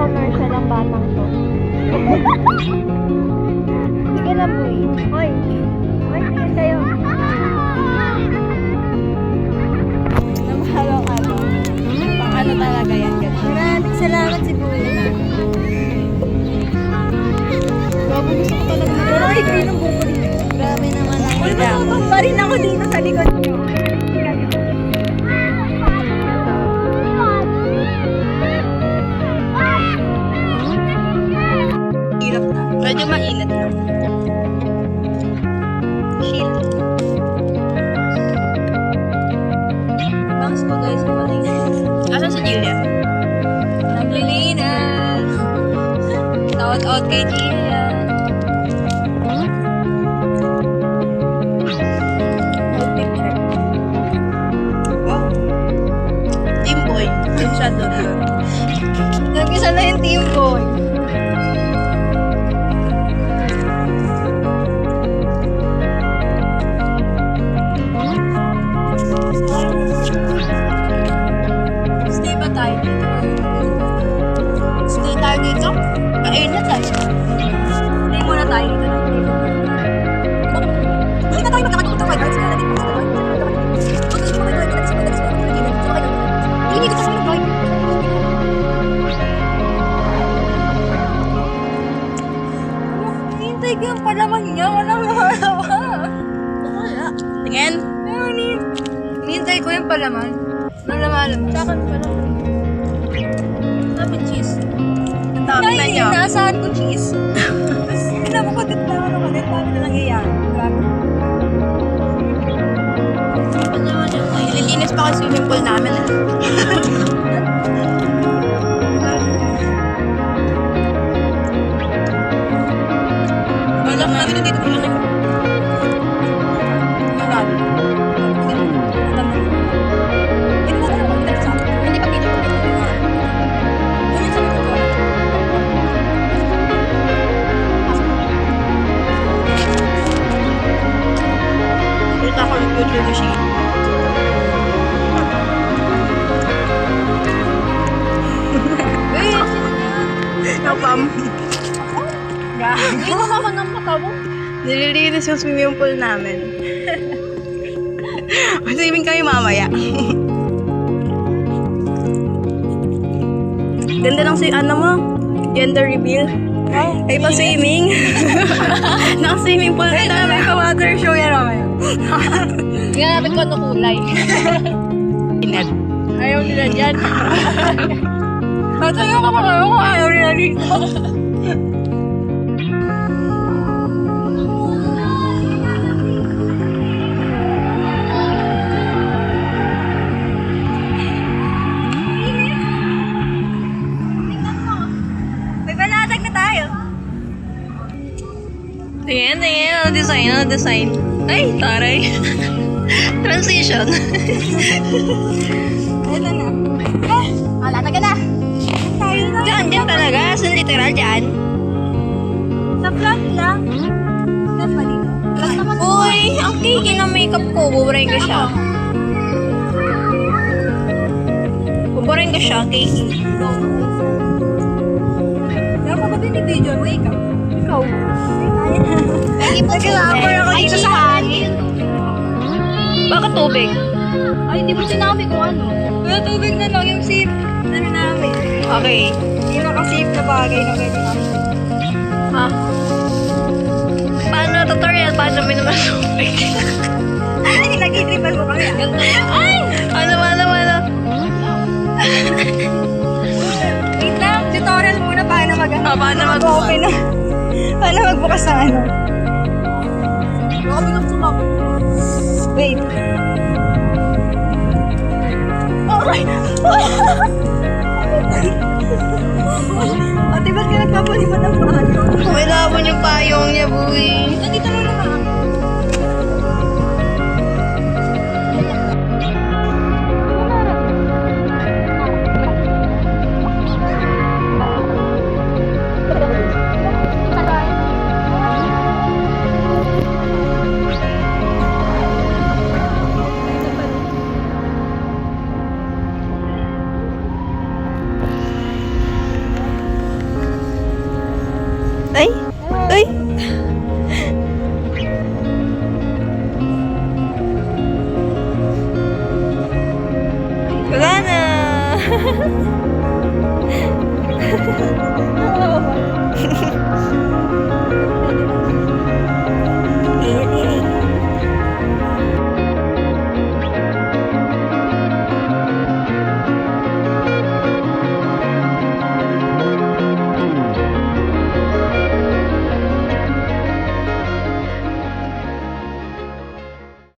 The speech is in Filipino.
commercial ang batang to. Sige na, boy. Hoy. Hoy, tingin kayo. Namahalong ano. Pang ano talaga yan. Maraming salamat si boy. Bago gusto ko talaga. Pero ay, green ang buko dito. Grabe naman ang ganda. Tumba rin ako dito sa likod nyo. Hirap na. Medyo mainit na. Shit. Bangs ko guys. Asan si Julia? Naglilinas. Shout out kay Julia. Team boy. Team siya doon. Nag-isa na yung team boy. Stay ba tayo dito? Stay tayo dito? Kain na tayo. Stay muna tayo dito. Hindi na tayo magkakatuto kayo. Sige natin po. Hindi dito sa mga boy. Hintay ko yung palaman niya. Walang laman. Wala. Tingin? Hintay ko yung palaman. Nalaman. Saan palaman? Sabi cheese. Ang dami na niya. Nasaan ko cheese? Pinapakagat na ako naman. Ang dami na nangyayari. Nililinis pa kasi swimming pool namin. Walang natin dito po yun. Marami. Hindi pa dito. Kita ko yung good leadership. Napam. Hindi mo naman ang mata mo. Nililinis yung swimming pool namin. Swimming kami mamaya. Ganda lang si ano mo. Gender reveal. Ay pa swimming. Naka-swimming pool na namin pa water show yan mamaya. Tingnan natin kung ano kulay. Inat. Ayaw nila dyan. Patayo ka pa kayo kung ayaw nila dito. May banatag na tayo. Tingin. Ano design? Ay, taray. Transition. Ayun na. Latag ka na. Diyan talaga. Sa literal dyan. Sa front lang. Saan pa dito? Uy, ang kiki ng makeup ko. Buburahin ko siya. Kiki. Dapat ba din i-video ang makeup? Ikaw. Nag-lapor ako dito sa hangin. Bakit tubig? Ay, hindi mo sinabi kung ano. Wala tubig na lang yung sip. Ano namin? Okay. Yung nakasip na bagay na pwede namin. Ha? Paano tutorial? Paano may naman tubig? Ay, nag-i-tripan mo kami. Ay! Ano? Wait lang. Tutorial muna paano mag-open na. Paano magbukas na ano? Grabe lang sumabot. Wait. Alright! Ate, ba't ka nagpapalipat ng payong? May labon yung payong niya, boy. Nandito lang naman